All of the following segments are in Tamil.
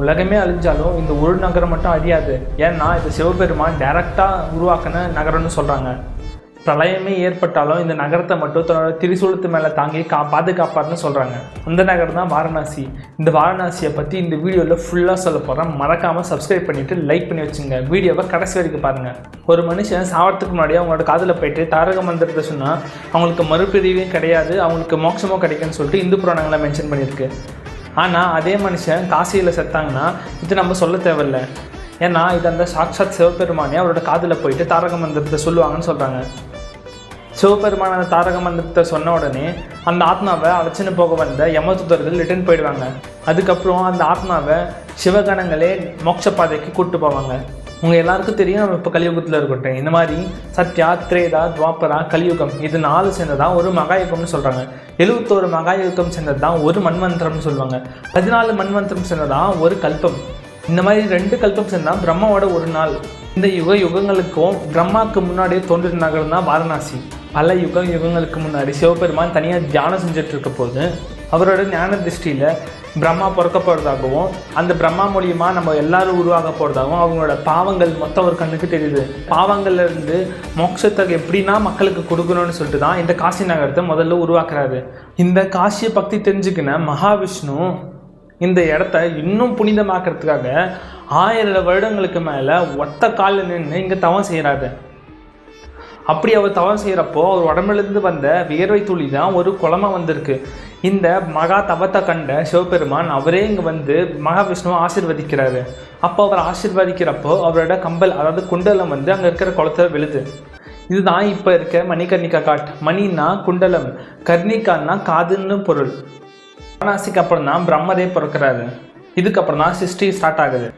உலகமே அழிஞ்சாலும் இந்த ஒரு நகரம் மட்டும் அழியாது. ஏன்னா இது சிவபெருமான் டைரக்டாக உருவாக்கின நகரம்னு சொல்கிறாங்க. பிரளயமே ஏற்பட்டாலும் இந்த நகரத்தை மட்டும் தன்னோட திரிசூலத்து மேலே தாங்கி பாதுகாப்பார்னு சொல்கிறாங்க. அந்த நகரம் தான் வாரணாசி. இந்த வாரணாசியை பற்றி இந்த வீடியோவில் ஃபுல்லாக சொல்ல போகிறேன். மறக்காமல் சப்ஸ்கிரைப் பண்ணிவிட்டு லைக் பண்ணி வச்சுங்க. வீடியோவை கடைசி வரைக்கும் பாருங்கள். ஒரு மனுஷன் சாவறதுக்கு முன்னாடி அவங்களோட காதில் போயிட்டு தாரக மந்திரத்தை சொன்னால் அவங்களுக்கு மறுபிரிவும் கிடையாது, அவங்களுக்கு மோட்சமோ கிடைக்குன்னு சொல்லிட்டு இந்து புராணங்களை மென்ஷன் பண்ணியிருக்கு. ஆனால் அதே மனுஷன் காசியில் செத்தாங்கன்னா இது நம்ம சொல்ல தேவையில்லை. ஏன்னா இது அந்த சாக்ஷாத் சிவபெருமானே அவரோட காதில் போயிட்டு தாரக மந்திரத்தை சொல்லுவாங்கன்னு சொல்கிறாங்க. சிவபெருமான அந்த தாரக மந்திரத்தை சொன்ன உடனே அந்த ஆத்மாவை அழைச்சின்னு போக வந்த யமதூதர்கள் ரிட்டர்ன் போயிடுவாங்க. அதுக்கப்புறம் அந்த ஆத்மாவை சிவகணங்களே மோட்ச பாதைக்கு கூப்பிட்டு போவாங்க. உங்கள் எல்லாருக்கும் தெரியும், நம்ம இப்போ கலியுகத்தில் இருக்கட்டும். இந்த மாதிரி சத்யா, திரேதா, துவாபரா, கலியுகம் இது 4 சேர்ந்ததான் ஒரு மகாயுகம்னு சொல்கிறாங்க. 71 மகாயுகம் சேர்ந்தது தான் ஒரு மன்வந்திரம்னு சொல்லுவாங்க. 14 மன்வந்திரம் சேர்ந்ததான் ஒரு கல்பம். இந்த மாதிரி 2 கல்பம் சேர்ந்தால் பிரம்மாவோட ஒரு நாள். இந்த யுகங்களுக்கும் பிரம்மாவுக்கு முன்னாடியே தோன்றின நகரம் தான் வாரணாசி. பல யுகங்களுக்கு முன்னாடி சிவபெருமான் தனியாக தியானம் செஞ்சுட்டு இருக்க போது அவரோட ஞான திருஷ்டியில் பிரம்மா பிறக்க போகிறதாகவும் அந்த பிரம்மா மூலியமாக நம்ம எல்லாரும் உருவாக போகிறதாகவும் அவங்களோட பாவங்கள் மொத்தம் ஒரு கண்ணுக்கு தெரியுது. பாவங்கள்லேருந்து மோட்சத்தை எப்படின்னா மக்களுக்கு கொடுக்கணும்னு சொல்லிட்டு தான் இந்த காசி நகரத்தை முதல்ல உருவாக்குறாரு. இந்த காசியை பற்றி தெரிஞ்சுக்கின மகாவிஷ்ணு இந்த இடத்த இன்னும் புனிதமாக்கிறதுக்காக 1000 வருடங்களுக்கு மேலே ஒத்த காலில் நின்று இங்கே தவம் செய்கிறாரு. அப்படி அவர் தவம் செய்கிறப்போ அவர் உடம்புலேருந்து வந்த வியர்வை துளி தான் ஒரு குளமா வந்திருக்கு. இந்த மகா தவத்தை கண்ட சிவபெருமான் அவரே இங்கே வந்து மகாவிஷ்ணுவை ஆசீர்வதிக்கிறாரு. அப்போ அவர் ஆசீர்வதிக்கிறப்போ அவரோட கம்பல், அதாவது குண்டலம் வந்து அங்கே இருக்கிற குளத்தை விழுது. இதுதான் இப்போ இருக்க மணிகர்ணிகா காட். மணின்னா குண்டலம், கர்ணிகான்னா காதுன்னு பொருள். வாரணாசிக்கு அப்புறம் தான் பிரம்மதே பிறக்கிறாரு. இதுக்கப்புறம் தான் சிருஷ்டி ஸ்டார்ட் ஆகுது.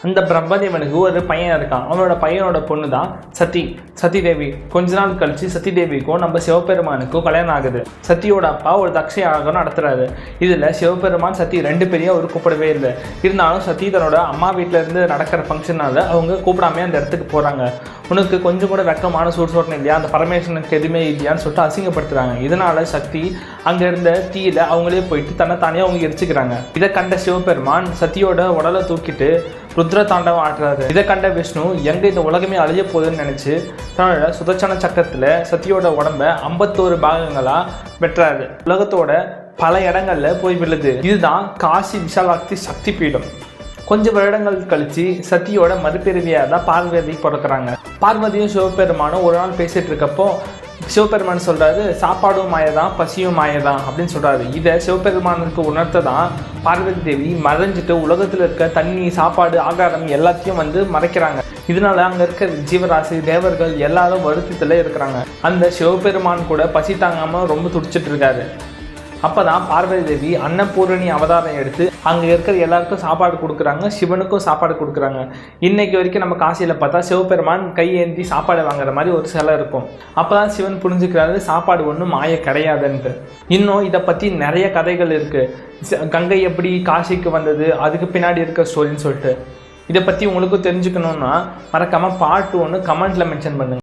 அந்த பிரம்மதேவனுக்கு ஒரு பையன் இருக்கான். அவனோட பையனோட பொண்ணு தான் சதி தேவி. கொஞ்ச நாள் கழிச்சு சதி தேவிக்கும் நம்ம சிவபெருமானுக்கும் கல்யாணம் ஆகுது. சத்தியோட அப்பா ஒரு தக்ஷ யாகம் நடத்துறாரு. இதில் சிவபெருமான் சதி 2 பேரையும் அவர் கூப்பிடவே இல்லை. இருந்தாலும் சதி தன்னோட அம்மா வீட்டில இருந்து நடக்கிற ஃபங்க்ஷனால அவங்க கூப்பிடாமே அந்த இடத்துக்கு போகிறாங்க. உனக்கு கொஞ்சம் கூட வெக்கமான சூழ்சோட்டனை இல்லையா, அந்த பரமேஸ்வரனுக்கு எதுவுமே இல்லையான்னு சொல்லிட்டு அசிங்கப்படுத்துறாங்க. இதனால சக்தி அங்கே இருந்த தீயில அவங்களே போயிட்டு தன்னைத்தானே அவங்க எரிச்சுக்கிறாங்க. இதை கண்ட சிவபெருமான் சத்தியோட உடலை தூக்கிட்டு ருத்ர தாண்டவம் ஆட்டுறாரு. இதை கண்ட விஷ்ணு எங்க இந்த உலகமே அழிய போகுதுன்னு நினைச்சு தன்னோட சுதர்சன சக்கரத்துல சத்தியோட உடம்ப 51 பாகங்களா வெட்டுறாரு. உலகத்தோட பல இடங்கள்ல போய் விழுது. இதுதான் காசி விசாலாக்தி சக்தி பீடம். கொஞ்சம் வருடங்கள் கழிச்சு சத்தியோட மறுபிறவியாக தான் பார்வதி பிறக்கிறாங்க. பார்வதியும் சிவபெருமானும் ஒரு நாள் பேசிட்டு இருக்கப்போ சிவபெருமான் சொல்றாரு, சாப்பாடும் மாயதான், பசியும் மாயதான் அப்படின்னு சொல்றாரு. இதை சிவபெருமானுக்கு உணர்த்த தான் பார்வதி தேவி மறைஞ்சிட்டு உலகத்தில் இருக்க தண்ணி, சாப்பாடு, ஆகாரம் எல்லாத்தையும் வந்து மறைக்கிறாங்க. இதனால அங்கே இருக்க ஜீவராசி, தேவர்கள் எல்லாரும் வருத்தத்தில் இருக்கிறாங்க. அந்த சிவபெருமான் கூட பசி தாங்காமல் ரொம்ப துடிச்சிட்டு இருக்காரு. அப்போ தான் பார்வதி தேவி அன்னபூரணி அவதாரம் எடுத்து அங்கே இருக்கிற எல்லாருக்கும் சாப்பாடு கொடுக்குறாங்க, சிவனுக்கும் சாப்பாடு கொடுக்குறாங்க. இன்னைக்கு வரைக்கும் நம்ம காசியில் பார்த்தா சிவபெருமான் கையேந்தி சாப்பாடு வாங்குற மாதிரி ஒரு சிலை இருக்கும். அப்போ தான் சிவன் புரிஞ்சுக்கிறாரு சாப்பாடு ஒன்றும் மாய கிடையாதுன்ட்டு. இன்னும் இதை பற்றி நிறைய கதைகள் இருக்குது. கங்கை எப்படி காசிக்கு வந்தது, அதுக்கு பின்னாடி இருக்க ஸ்டோரின்னு சொல்லிட்டு. இதை பற்றி உங்களுக்கும் தெரிஞ்சுக்கணுன்னா மறக்காமல் பார்ட் 1 கமெண்ட்டில் மென்ஷன் பண்ணுங்கள்.